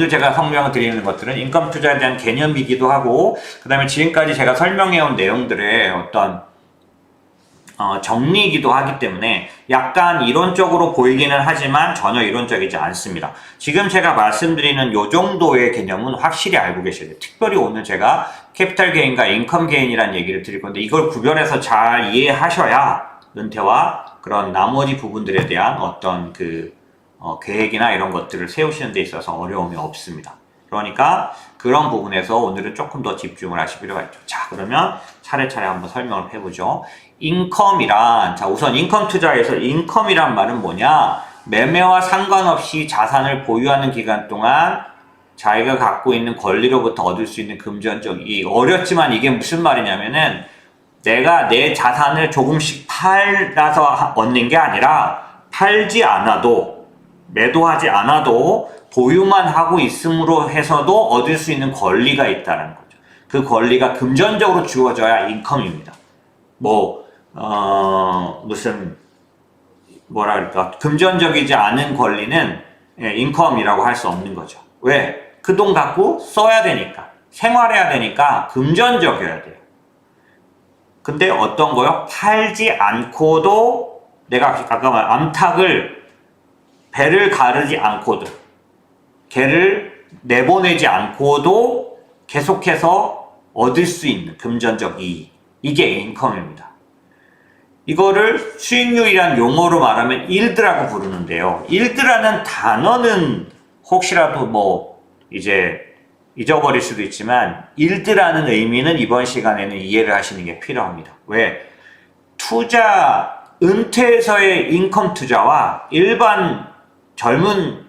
오늘 제가 설명을 드리는 것들은 인컴 투자에 대한 개념이기도 하고, 그 다음에 지금까지 제가 설명해온 내용들의 어떤 정리이기도 하기 때문에 약간 이론적으로 보이기는 하지만 전혀 이론적이지 않습니다. 지금 제가 말씀드리는 요 정도의 개념은 확실히 알고 계셔야 돼요. 특별히 오늘 제가 캐피탈 게인과 인컴 게인이라는 얘기를 드릴 건데, 이걸 구별해서 잘 이해하셔야 은퇴와 그런 나머지 부분들에 대한 어떤 계획이나 이런 것들을 세우시는 데 있어서 어려움이 없습니다. 그러니까 그런 부분에서 오늘은 조금 더 집중을 하실 필요가 있죠. 자, 그러면 차례차례 한번 설명을 해보죠. 인컴이란, 자, 우선 인컴 투자에서 인컴이란 말은 뭐냐? 매매와 상관없이 자산을 보유하는 기간 동안 자기가 갖고 있는 권리로부터 얻을 수 있는 금전적 이익. 어렵지만 이게 무슨 말이냐면은 내가 내 자산을 조금씩 팔아서 얻는 게 아니라 팔지 않아도, 매도하지 않아도 보유만 하고 있음으로 해서도 얻을 수 있는 권리가 있다는 거죠. 그 권리가 금전적으로 주어져야 인컴입니다. 금전적이지 않은 권리는 인컴이라고 할 수 없는 거죠. 왜? 그 돈 갖고 써야 되니까, 생활해야 되니까 금전적이어야 돼요. 근데 어떤 거요? 팔지 않고도, 내가 아까 말 암탉을, 배를 가르지 않고도, 개를 내보내지 않고도 계속해서 얻을 수 있는 금전적 이익, 이게 인컴입니다. 이거를 수익률이란 용어로 말하면 일드라고 부르는데요. 일드라는 단어는 혹시라도 이제 잊어버릴 수도 있지만, 일드라는 의미는 이번 시간에는 이해를 하시는 게 필요합니다. 왜? 은퇴에서의 인컴 투자와 일반 젊은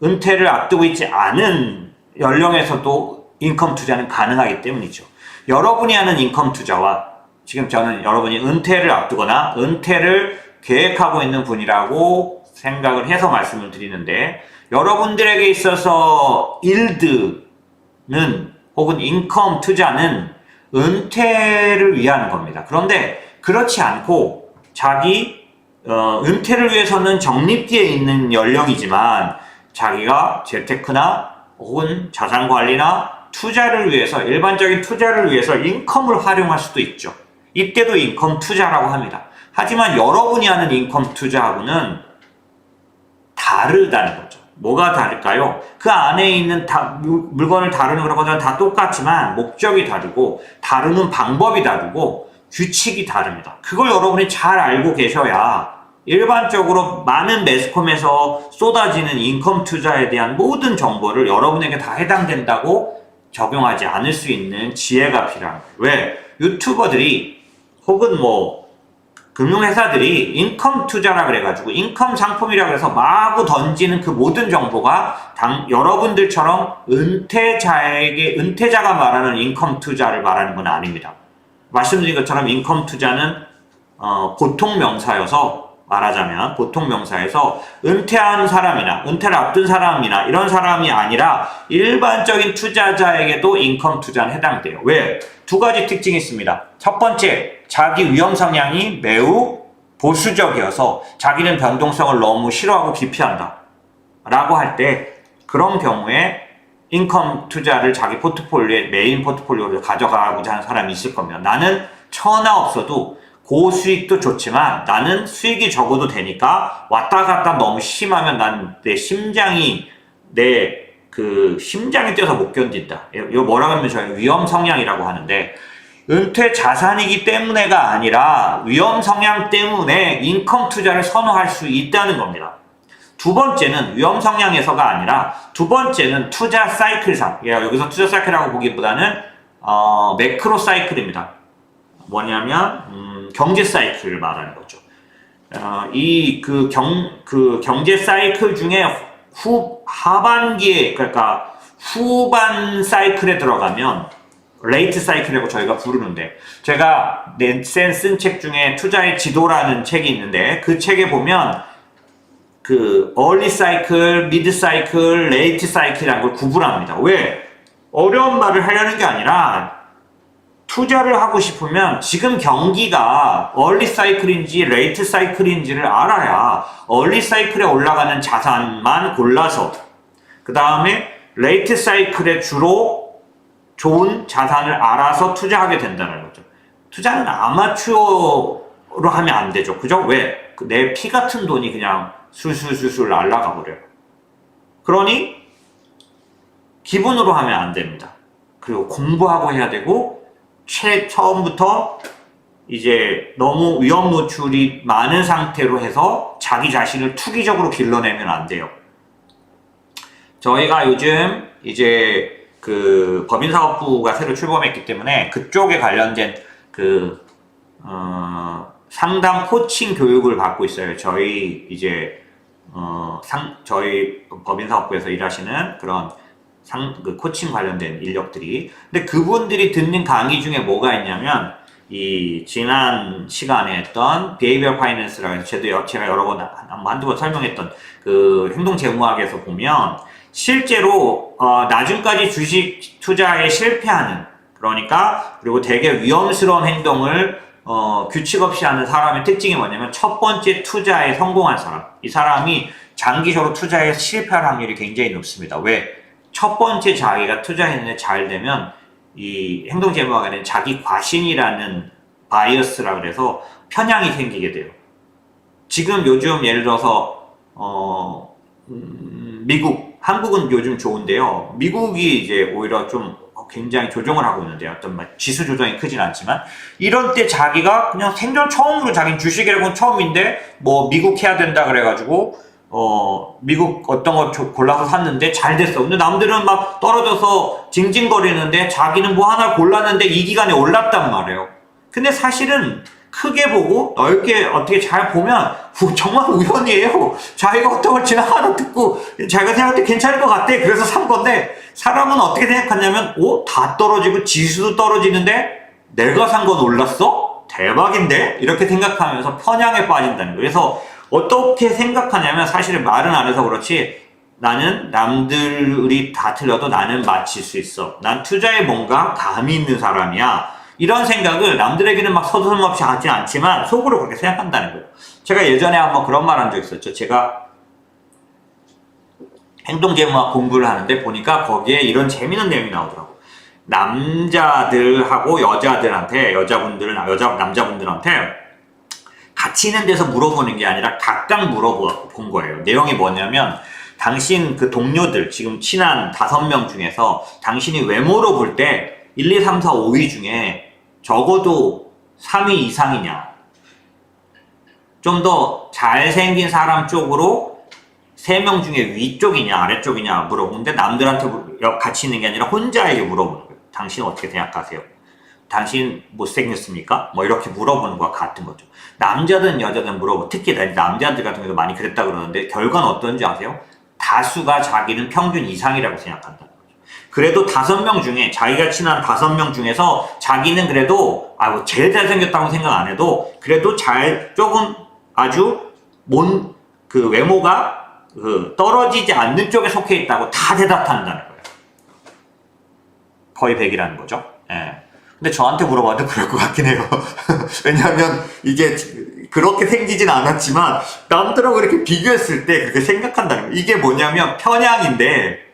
은퇴를 앞두고 있지 않은 연령에서도 인컴 투자는 가능하기 때문이죠. 여러분이 하는 인컴 투자와, 지금 저는 여러분이 은퇴를 앞두거나 은퇴를 계획하고 있는 분이라고 생각을 해서 말씀을 드리는데, 여러분들에게 있어서 일드는 혹은 인컴 투자는 은퇴를 위한 겁니다. 그런데 그렇지 않고 은퇴를 위해서는 적립기에 있는 연령이지만 자기가 재테크나 혹은 자산관리나 투자를 위해서, 일반적인 투자를 위해서 인컴을 활용할 수도 있죠. 이때도 인컴 투자라고 합니다. 하지만 여러분이 하는 인컴 투자하고는 다르다는 거죠. 뭐가 다를까요? 그 안에 있는 물건을 다루는 그런 것들은 다 똑같지만 목적이 다르고 다루는 방법이 다르고 규칙이 다릅니다. 그걸 여러분이 잘 알고 계셔야 일반적으로 많은 매스컴에서 쏟아지는 인컴 투자에 대한 모든 정보를 여러분에게 다 해당된다고 적용하지 않을 수 있는 지혜가 필요한 거예요. 왜? 유튜버들이 혹은 금융회사들이 인컴 투자라 그래가지고 인컴 상품이라 그래서 마구 던지는 그 모든 정보가 여러분들처럼 은퇴자가 말하는 인컴 투자를 말하는 건 아닙니다. 말씀드린 것처럼 인컴 투자는 보통 명사여서, 말하자면 보통 명사에서 은퇴한 사람이나 은퇴를 앞둔 사람이나 이런 사람이 아니라 일반적인 투자자에게도 인컴 투자는 해당돼요. 왜? 두 가지 특징이 있습니다. 첫 번째, 자기 위험 성향이 매우 보수적이어서 자기는 변동성을 너무 싫어하고 기피한다 라고 할 때, 그런 경우에 인컴 투자를 자기 포트폴리오에, 메인 포트폴리오를 가져가고자 하는 사람이 있을 겁니다. 나는 천하 없어도 고수익도 좋지만 나는 수익이 적어도 되니까 왔다 갔다 너무 심하면 난 내 심장이 뛰어서 못 견딘다. 이거 뭐라고 하면 저희 위험 성향이라고 하는데, 은퇴 자산이기 때문에가 아니라 위험 성향 때문에 인컴 투자를 선호할 수 있다는 겁니다. 두 번째는 위험 성향에서가 아니라, 두 번째는 투자 사이클상, 여기서 투자 사이클이라고 보기보다는 매크로 사이클입니다. 뭐냐면 경제 사이클을 말하는 거죠. 경제 사이클 중에 하반기에, 그러니까 후반 사이클에 들어가면 레이트 사이클이라고 저희가 부르는데, 제가 넷센 쓴 책 중에 투자의 지도라는 책이 있는데, 그 책에 보면 early 사이클, 미드 사이클, 레이트 사이클이라는 걸 구분합니다. 왜? 어려운 말을 하려는 게 아니라, 투자를 하고 싶으면 지금 경기가 early 사이클인지 레이트 사이클인지를 알아야 early 사이클에 올라가는 자산만 골라서, 그 다음에 레이트 사이클에 주로 좋은 자산을 알아서 투자하게 된다는 거죠. 투자는 아마추어로 하면 안 되죠. 그죠? 왜? 내 피 같은 돈이 그냥 술술술술 날아가 버려요. 그러니 기분으로 하면 안 됩니다. 그리고 공부하고 해야 되고 처음부터 이제 너무 위험 노출이 많은 상태로 해서 자기 자신을 투기적으로 길러내면 안 돼요. 저희가 요즘 이제 그 법인사업부가 새로 출범했기 때문에 그쪽에 관련된 그 상담 코칭 교육을 받고 있어요. 저희 이제 저희 법인사업부에서 일하시는 그런 그 코칭 관련된 인력들이. 근데 그분들이 듣는 강의 중에 뭐가 있냐면 이 지난 시간에 했던 Behavioral Finance라고 해서 제가 여러 번 한두 번 설명했던 그 행동재무학에서 보면 실제로 나중까지 주식 투자에 실패하는, 그러니까 그리고 되게 위험스러운 행동을 규칙 없이 하는 사람의 특징이 뭐냐면 첫 번째 투자에 성공한 사람, 이 사람이 장기적으로 투자에 실패할 확률이 굉장히 높습니다. 왜? 첫 번째 자기가 투자했는데 잘 되면 이 행동재무학에는 자기 과신이라는 바이어스라 그래서 편향이 생기게 돼요. 지금 요즘 예를 들어서 미국, 한국은 요즘 좋은데요. 미국이 이제 오히려 좀 굉장히 조정을 하고 있는데 어떤 지수 조정이 크진 않지만 이런 때 자기가 그냥 생전 처음으로 자기 주식이라고는 처음인데 뭐 미국 해야 된다 그래가지고 미국 어떤 거 골라서 샀는데 잘 됐어. 근데 남들은 막 떨어져서 징징거리는데 자기는 뭐 하나 골랐는데 이 기간에 올랐단 말이에요. 근데 사실은 크게 보고 넓게 어떻게 잘 보면 정말 우연이에요. 자기가 어떤 걸 지나가는 듣고 자기가 생각할 때 괜찮을 것 같대. 그래서 산 건데 사람은 어떻게 생각하냐면 다 떨어지고 지수도 떨어지는데 내가 산 건 올랐어? 대박인데? 이렇게 생각하면서 편향에 빠진다는 거예요. 그래서 어떻게 생각하냐면 사실은 말은 안 해서 그렇지 나는 남들이 다 틀려도 나는 맞힐 수 있어. 난 투자에 뭔가 감이 있는 사람이야. 이런 생각을 남들에게는 막 서슴없이 하지 않지만 속으로 그렇게 생각한다는 거예요. 제가 예전에 한번 그런 말 한 적 있었죠. 제가 행동재무학 공부를 하는데 보니까 거기에 이런 재미있는 내용이 나오더라고요. 남자들하고 여자분들한테 같이 있는 데서 물어보는 게 아니라 각각 물어본 거예요. 내용이 뭐냐면 당신 그 동료들 지금 친한 5명 중에서 당신이 외모로 볼 때 1, 2, 3, 4, 5위 중에 적어도 3위 이상이냐, 좀 더 잘생긴 사람 쪽으로 3명 중에 위쪽이냐 아래쪽이냐 물어보는데 남들한테 같이 있는 게 아니라 혼자에게 물어보는 거예요. 당신 어떻게 생각하세요? 당신 못생겼습니까? 뭐 이렇게 물어보는 거와 같은 거죠. 남자든 여자든 물어보고, 특히 남자들 같은 경우도 많이 그랬다 그러는데 결과는 어떤지 아세요? 다수가 자기는 평균 이상이라고 생각한다는 거죠. 그래도 5명 중에 자기가 친한 5명 중에서 자기는 그래도 뭐 제일 잘생겼다고 생각 안 해도 그래도 조금 아주 그 외모가 떨어지지 않는 쪽에 속해 있다고 다 대답한다는 거예요. 거의 100이라는 거죠. 예. 근데 저한테 물어봐도 그럴 것 같긴 해요. 왜냐하면 이게 그렇게 생기진 않았지만 남들하고 이렇게 비교했을 때 그렇게 생각한다는 거예요. 이게 뭐냐면 편향인데,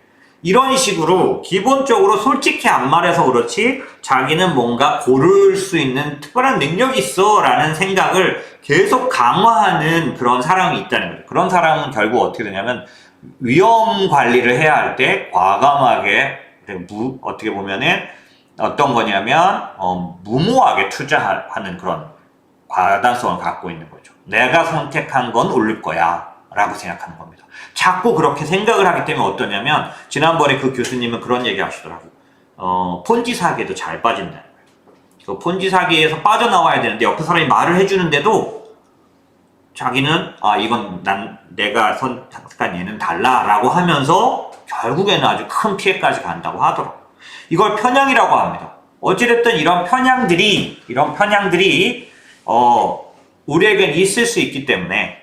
이런 식으로 기본적으로 솔직히 안 말해서 그렇지 자기는 뭔가 고를 수 있는 특별한 능력이 있어 라는 생각을 계속 강화하는 그런 사람이 있다는 거죠. 그런 사람은 결국 어떻게 되냐면 위험 관리를 해야 할 때 과감하게, 어떻게 보면은 어떤 거냐면 무모하게 투자하는 그런 과단성을 갖고 있는 거죠. 내가 선택한 건 옳을 거야 라고 생각하는 겁니다. 자꾸 그렇게 생각을 하기 때문에 어떠냐면 지난번에 그 교수님은 그런 얘기 하시더라고요. 폰지 사기에도 잘 빠진다는 거예요. 그 폰지 사기에서 빠져나와야 되는데 옆에 사람이 말을 해주는데도 자기는 이건 내가 선택한 얘는 달라 라고 하면서 결국에는 아주 큰 피해까지 간다고 하더라고요. 이걸 편향이라고 합니다. 어찌됐든 이런 편향들이 우리에겐 있을 수 있기 때문에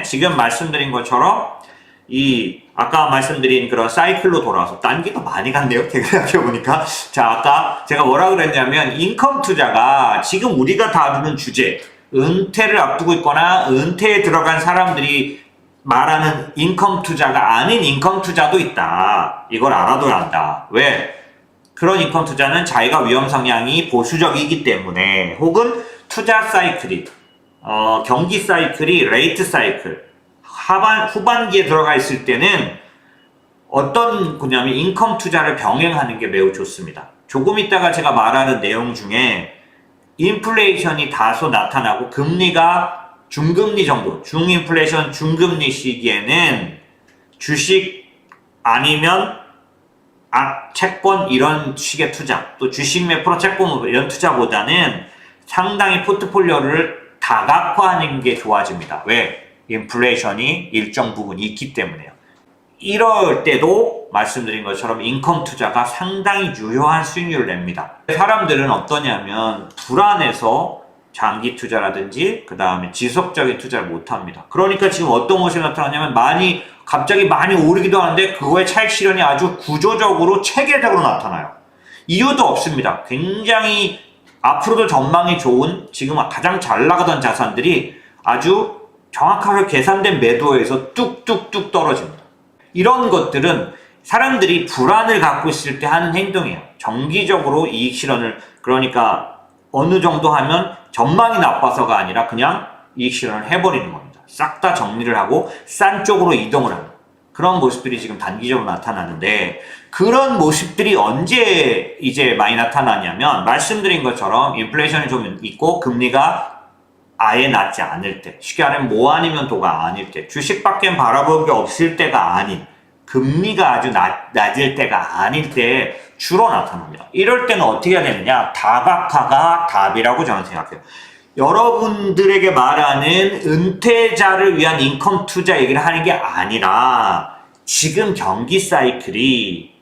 지금 말씀드린 것처럼 아까 말씀드린 그런 사이클로 돌아와서 딴기가 많이 갔네요. 생각해보니까. 자, 아까 제가 뭐라 그랬냐면 인컴 투자가 지금 우리가 다루는 주제, 은퇴를 앞두고 있거나 은퇴에 들어간 사람들이 말하는 인컴 투자가 아닌 인컴 투자도 있다. 이걸 알아둬야 한다. 왜? 그런 인컴 투자는 자기가 위험 성향이 보수적이기 때문에, 혹은 투자 사이클이 경기 사이클이 레이트 사이클 후반기에 들어가 있을 때는 어떤 거냐면 인컴 투자를 병행하는 게 매우 좋습니다. 조금 있다가 제가 말하는 내용 중에 인플레이션이 다소 나타나고 금리가 중금리 정도, 중인플레이션 중금리 시기에는 주식 아니면 채권 이런 식의 투자, 또 주식 몇 프로 채권 이런 투자보다는 상당히 포트폴리오를 다각화하는 게 좋아집니다. 왜? 인플레이션이 일정 부분 있기 때문에요. 이럴 때도 말씀드린 것처럼 인컴 투자가 상당히 유효한 수익률을 냅니다. 사람들은 어떠냐면 불안해서 장기 투자라든지 그 다음에 지속적인 투자를 못합니다. 그러니까 지금 어떤 것이 나타나냐면 갑자기 많이 오르기도 하는데 그거의 차익 실현이 아주 구조적으로 체계적으로 나타나요. 이유도 없습니다. 굉장히 앞으로도 전망이 좋은 지금 가장 잘 나가던 자산들이 아주 정확하게 계산된 매도에서 뚝뚝뚝 떨어집니다. 이런 것들은 사람들이 불안을 갖고 있을 때 하는 행동이에요. 정기적으로 이익 실현을, 그러니까 어느 정도 하면 전망이 나빠서가 아니라 그냥 이익 실현을 해버리는 겁니다. 싹 다 정리를 하고 싼 쪽으로 이동을 합니다. 그런 모습들이 지금 단기적으로 나타나는데, 그런 모습들이 언제 이제 많이 나타나냐면 말씀드린 것처럼 인플레이션이 좀 있고 금리가 아예 낮지 않을 때, 쉽게 말하면 뭐 아니면 도가 아닐 때, 주식밖엔 바라볼 게 없을 때가 아닌, 금리가 아주 낮을 때가 아닐 때 주로 나타납니다. 이럴 때는 어떻게 해야 되느냐? 다각화가 답이라고 저는 생각해요. 여러분들에게 말하는 은퇴자를 위한 인컴 투자 얘기를 하는 게 아니라 지금 경기 사이클이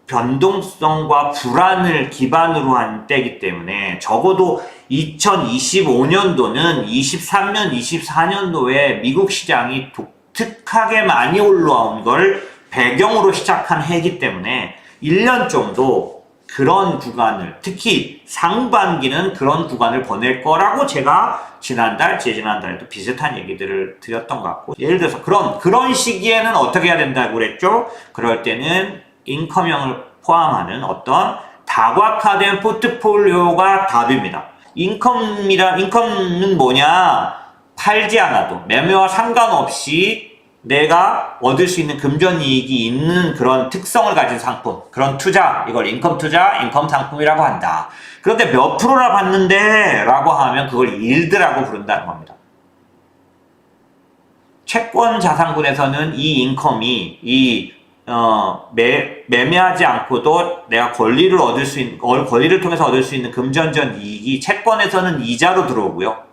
변동성과 불안을 기반으로 한 때이기 때문에 적어도 2025년도는 23년, 24년도에 미국 시장이 독특하게 많이 올라온 걸 배경으로 시작한 해이기 때문에 1년 정도 그런 구간을, 특히 상반기는 그런 구간을 보낼 거라고 제가 지난달, 재지난달에도 비슷한 얘기들을 드렸던 것 같고, 예를 들어서 그런 시기에는 어떻게 해야 된다고 그랬죠? 그럴 때는 인컴형을 포함하는 어떤 다각화된 포트폴리오가 답입니다. 인컴은 뭐냐? 팔지 않아도 매매와 상관없이 내가 얻을 수 있는 금전 이익이 있는 그런 특성을 가진 상품, 그런 투자, 이걸 인컴 투자, 인컴 상품이라고 한다. 그런데 몇 프로나 받는데? 라고 하면 그걸 일드라고 부른다는 겁니다. 채권 자산군에서는 이 인컴이 매매하지 않고도 내가 권리를 통해서 얻을 수 있는 금전적 이익이 채권에서는 이자로 들어오고요.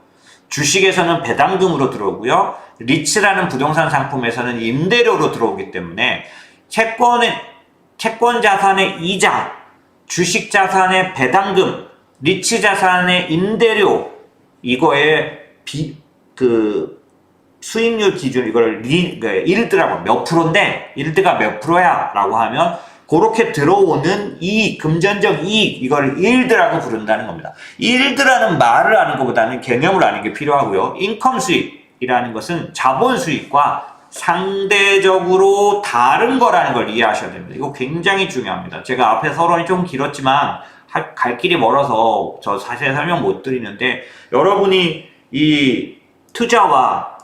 주식에서는 배당금으로 들어오고요. 리츠라는 부동산 상품에서는 임대료로 들어오기 때문에 채권 자산의 이자, 주식 자산의 배당금, 리츠 자산의 임대료, 이거의 수익률 기준, 이걸 일드라고, 몇 프로인데, 일드가 몇 프로야? 라고 하면, 그렇게 들어오는 이익, 금전적 이익, 이걸 일드라고 부른다는 겁니다. 일드라는 말을 아는 것보다는 개념을 아는 게 필요하고요. 인컴 수익이라는 것은 자본 수익과 상대적으로 다른 거라는 걸 이해하셔야 됩니다. 이거 굉장히 중요합니다. 제가 앞에 서론이 좀 길었지만, 갈 길이 멀어서 저 사실 설명 못 드리는데, 여러분이 이 투자와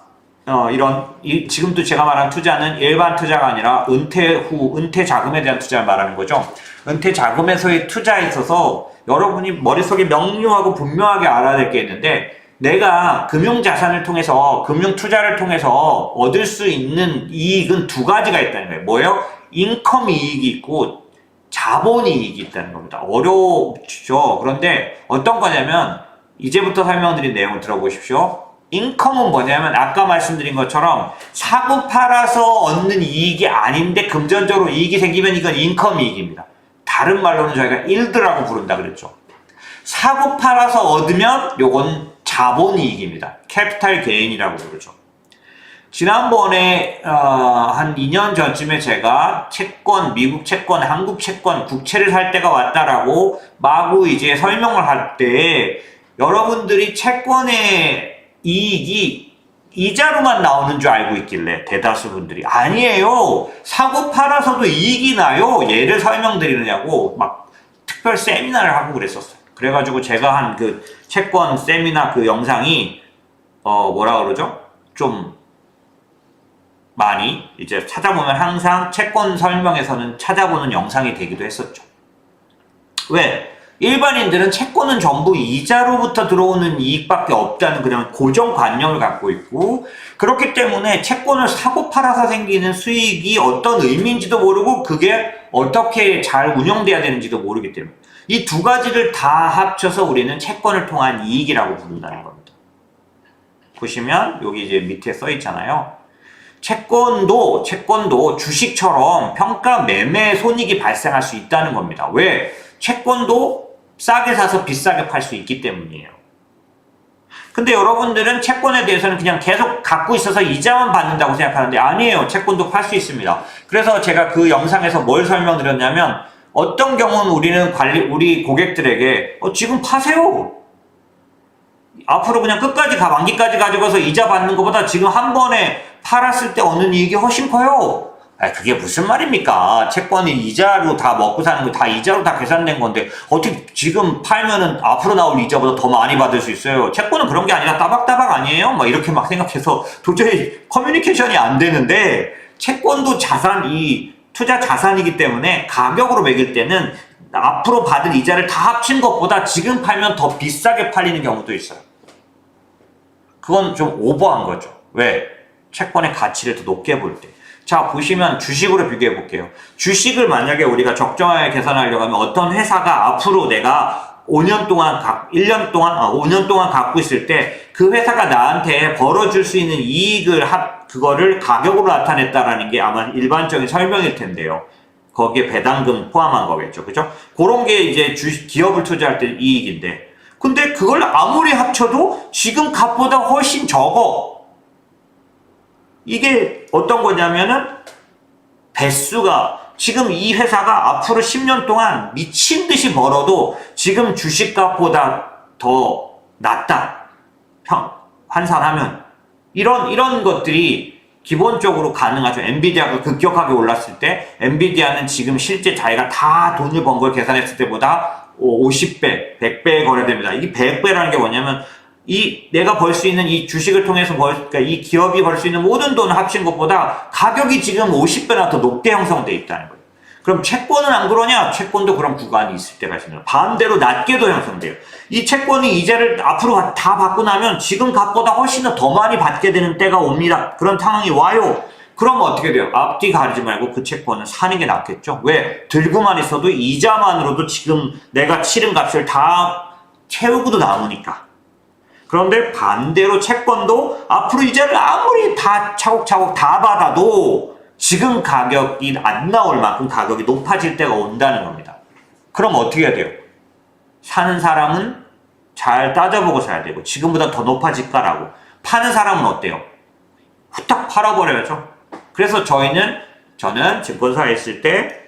지금도 제가 말한 투자는 일반 투자가 아니라 은퇴 자금에 대한 투자를 말하는 거죠. 은퇴 자금에서의 투자에 있어서 여러분이 머릿속에 명료하고 분명하게 알아야 될 게 있는데, 내가 금융 자산을 통해서, 금융 투자를 통해서 얻을 수 있는 이익은 두 가지가 있다는 거예요. 뭐예요? 인컴 이익이 있고 자본 이익이 있다는 겁니다. 어렵죠. 그런데 어떤 거냐면, 이제부터 설명드린 내용을 들어보십시오. 인컴은 뭐냐면 아까 말씀드린 것처럼 사고 팔아서 얻는 이익이 아닌데 금전적으로 이익이 생기면 이건 인컴 이익입니다. 다른 말로는 저희가 일드라고 부른다 그랬죠. 사고 팔아서 얻으면 요건 자본 이익입니다. 캐피탈 게인이라고 부르죠. 지난번에 한 2년 전쯤에 제가 채권, 미국 채권, 한국 채권, 국채를 살 때가 왔다라고 마구 이제 설명을 할 때 여러분들이 채권의 이익이 이자로만 나오는 줄 알고 있길래 대다수 분들이 아니에요. 사고 팔아서도 이익이 나요. 예를 설명드리느냐고 막 특별 세미나를 하고 그랬었어요. 그래가지고 제가 한 그 채권 세미나 그 영상이 뭐라 그러죠? 좀 많이 이제 찾아보면 항상 채권 설명에서는 찾아보는 영상이 되기도 했었죠. 왜? 일반인들은 채권은 전부 이자로부터 들어오는 이익밖에 없다는 그냥 고정관념을 갖고 있고, 그렇기 때문에 채권을 사고 팔아서 생기는 수익이 어떤 의미인지도 모르고 그게 어떻게 잘 운영돼야 되는지도 모르기 때문에 이 두 가지를 다 합쳐서 우리는 채권을 통한 이익이라고 부른다는 겁니다. 보시면 여기 이제 밑에 써 있잖아요. 채권도 주식처럼 평가 매매 손익이 발생할 수 있다는 겁니다. 왜? 채권도 싸게 사서 비싸게 팔 수 있기 때문이에요. 근데 여러분들은 채권에 대해서는 그냥 계속 갖고 있어서 이자만 받는다고 생각하는데 아니에요. 채권도 팔 수 있습니다. 그래서 제가 그 영상에서 뭘 설명드렸냐면 어떤 경우는 우리 고객들에게 지금 파세요. 앞으로 그냥 끝까지 만기까지 가지고서 이자 받는 것보다 지금 한 번에 팔았을 때 얻는 이익이 훨씬 커요. 그게 무슨 말입니까? 채권이 이자로 다 먹고 사는 거 다 이자로 다 계산된 건데 어떻게 지금 팔면은 앞으로 나올 이자보다 더 많이 받을 수 있어요? 채권은 그런 게 아니라 따박따박 아니에요? 막 이렇게 막 생각해서 도저히 커뮤니케이션이 안 되는데, 채권도 투자 자산이기 때문에 가격으로 매길 때는 앞으로 받을 이자를 다 합친 것보다 지금 팔면 더 비싸게 팔리는 경우도 있어요. 그건 좀 오버한 거죠. 왜? 채권의 가치를 더 높게 볼 때. 자, 보시면 주식으로 비교해 볼게요. 주식을 만약에 우리가 적정하게 계산하려고 하면 어떤 회사가 앞으로 내가 5년 동안 갖고 있을 때 그 회사가 나한테 벌어줄 수 있는 이익을 그거를 가격으로 나타냈다라는 게 아마 일반적인 설명일 텐데요. 거기에 배당금 포함한 거겠죠. 그죠? 그런 게 이제 기업을 투자할 때 이익인데. 근데 그걸 아무리 합쳐도 지금 값보다 훨씬 적어. 이게 어떤 거냐면은 배수가 지금 이 회사가 앞으로 10년 동안 미친 듯이 벌어도 지금 주식값보다 더 낫다. 환산하면 이런 것들이 기본적으로 가능하죠. 엔비디아가 급격하게 올랐을 때 엔비디아는 지금 실제 자기가 다 돈을 번 걸 계산했을 때보다 50배, 100배에 거래됩니다. 이게 100배라는 게 뭐냐면 내가 벌 수 있는 이 주식을 통해서 그러니까 이 기업이 벌 수 있는 모든 돈을 합친 것보다 가격이 지금 50배나 더 높게 형성돼 있다는 거예요. 그럼 채권은 안 그러냐? 채권도 그런 구간이 있을 때가 있습니다. 반대로 낮게도 형성돼요. 이 채권이 이자를 앞으로 다 받고 나면 지금 값보다 훨씬 더 많이 받게 되는 때가 옵니다. 그런 상황이 와요. 그럼 어떻게 돼요? 앞뒤 가리지 말고 그 채권은 사는 게 낫겠죠? 왜? 들고만 있어도 이자만으로도 지금 내가 치른 값을 다 채우고도 남으니까. 그런데 반대로 채권도 앞으로 이자를 아무리 다 차곡차곡 다 받아도 지금 가격이 안 나올 만큼 가격이 높아질 때가 온다는 겁니다. 그럼 어떻게 해야 돼요? 사는 사람은 잘 따져보고 사야 되고 지금보다 더 높아질까라고. 파는 사람은 어때요? 후딱 팔아버려야죠. 그래서 저는 증권사에 있을 때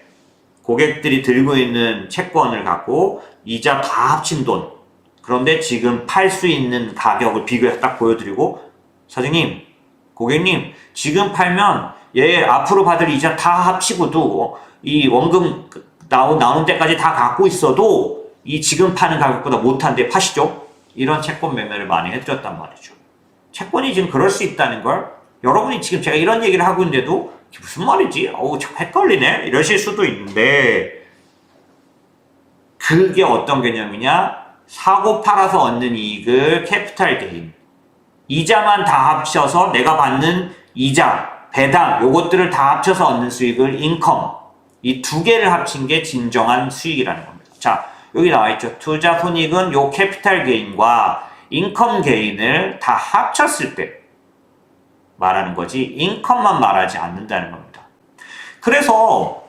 고객들이 들고 있는 채권을 갖고 이자 다 합친 돈, 그런데 지금 팔 수 있는 가격을 비교해서 딱 보여드리고, 사장님, 고객님, 지금 팔면 얘 앞으로 받을 이자 다 합치고도 이 원금 나오는 때까지 다 갖고 있어도 이 지금 파는 가격보다 못한데 파시죠? 이런 채권 매매를 많이 해드렸단 말이죠. 채권이 지금 그럴 수 있다는 걸 여러분이 지금 제가 이런 얘기를 하고 있는데도 무슨 말이지? 참 헷갈리네? 이러실 수도 있는데, 그게 어떤 개념이냐? 사고 팔아서 얻는 이익을 캐피탈 게인, 이자만 다 합쳐서 내가 받는 이자, 배당, 요것들을 다 합쳐서 얻는 수익을 인컴, 이 두 개를 합친 게 진정한 수익이라는 겁니다. 자, 여기 나와 있죠. 투자 손익은 요 캐피탈 게인과 인컴 게인을 다 합쳤을 때 말하는 거지, 인컴만 말하지 않는다는 겁니다. 그래서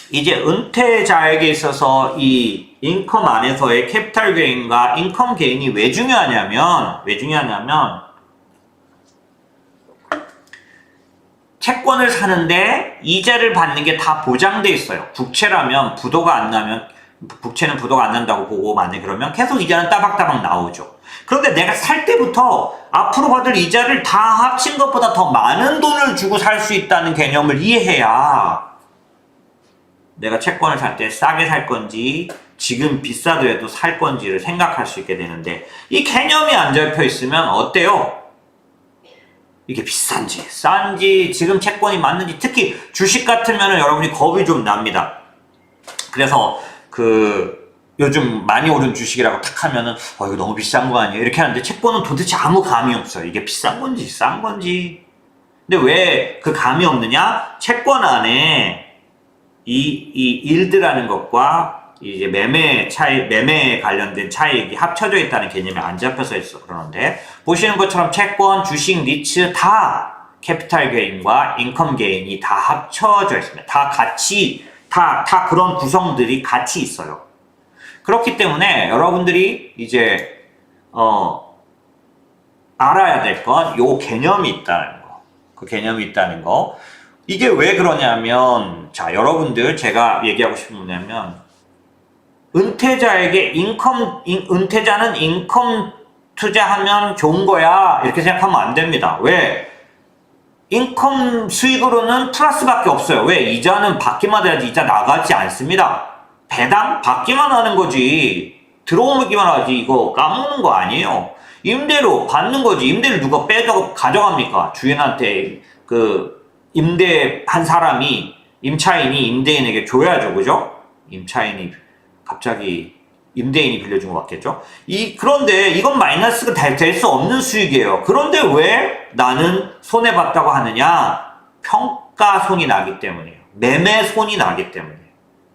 이제 은퇴자에게 있어서 이 인컴 안에서의 캐피탈 게인과 인컴 게인이 왜 중요하냐면 채권을 사는데 이자를 받는 게 다 보장돼 있어요. 국채라면 부도가 안 나면 부채는 부도가 안 난다고 보고 만약 그러면 계속 이자는 따박따박 나오죠. 그런데 내가 살 때부터 앞으로 받을 이자를 다 합친 것보다 더 많은 돈을 주고 살 수 있다는 개념을 이해해야 내가 채권을 살 때 싸게 살 건지 지금 비싸더라도 살 건지를 생각할 수 있게 되는데, 이 개념이 안 잡혀 있으면 어때요? 이게 비싼지 싼지 지금 채권이 맞는지, 특히 주식 같으면 여러분이 겁이 좀 납니다. 그래서 요즘 많이 오른 주식이라고 탁 하면은 이거 너무 비싼 거 아니에요? 이렇게 하는데 채권은 도대체 아무 감이 없어요. 이게 비싼 건지 싼 건지. 근데 왜 그 감이 없느냐? 채권 안에 이 일드라는 것과 이제 매매에 관련된 차익이 합쳐져 있다는 개념이 안 잡혀서 있어. 그러는데 보시는 것처럼 채권, 주식, 리츠 다 캐피탈 게인과 인컴 게인이 다 합쳐져 있습니다. 다 같이 다 그런 구성들이 같이 있어요. 그렇기 때문에 여러분들이 이제 알아야 될 건 요 개념이 있다는 거. 그 개념이 있다는 거. 이게 왜 그러냐면, 자, 여러분들 제가 얘기하고 싶은 뭐냐면, 은퇴자는 인컴 투자하면 좋은 거야, 이렇게 생각하면 안 됩니다. 왜? 인컴 수익으로는 플러스밖에 없어요. 왜? 이자는 받기만 해야지 이자 나가지 않습니다. 배당 받기만 하는 거지, 들어오기만 하지. 이거 까먹는 거 아니에요. 임대료 받는 거지. 임대를 누가 가져갑니까? 주인한테 임대한 사람이, 임차인이 임대인에게 줘야죠. 그죠? 임차인이 갑자기 임대인이 빌려준 거 맞겠죠? 그런데 이건 마이너스가 될 수 없는 수익이에요. 그런데 왜 나는 손해봤다고 하느냐? 평가손이 나기 때문이에요. 매매손이 나기 때문이에요.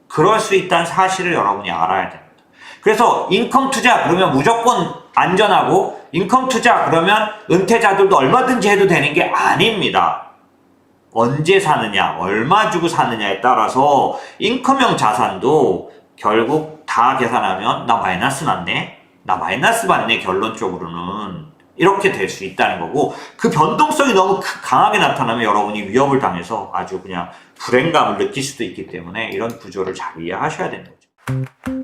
그럴 수 있다는 사실을 여러분이 알아야 됩니다. 그래서 인컴 투자 그러면 무조건 안전하고, 인컴 투자 그러면 은퇴자들도 얼마든지 해도 되는 게 아닙니다. 언제 사느냐, 얼마 주고 사느냐에 따라서 인컴형 자산도 결국 다 계산하면 나 마이너스 났네, 나 마이너스 받네, 결론적으로는 이렇게 될 수 있다는 거고, 그 변동성이 너무 강하게 나타나면 여러분이 위협을 당해서 아주 그냥 불행감을 느낄 수도 있기 때문에 이런 구조를 잘 이해하셔야 되는 거죠.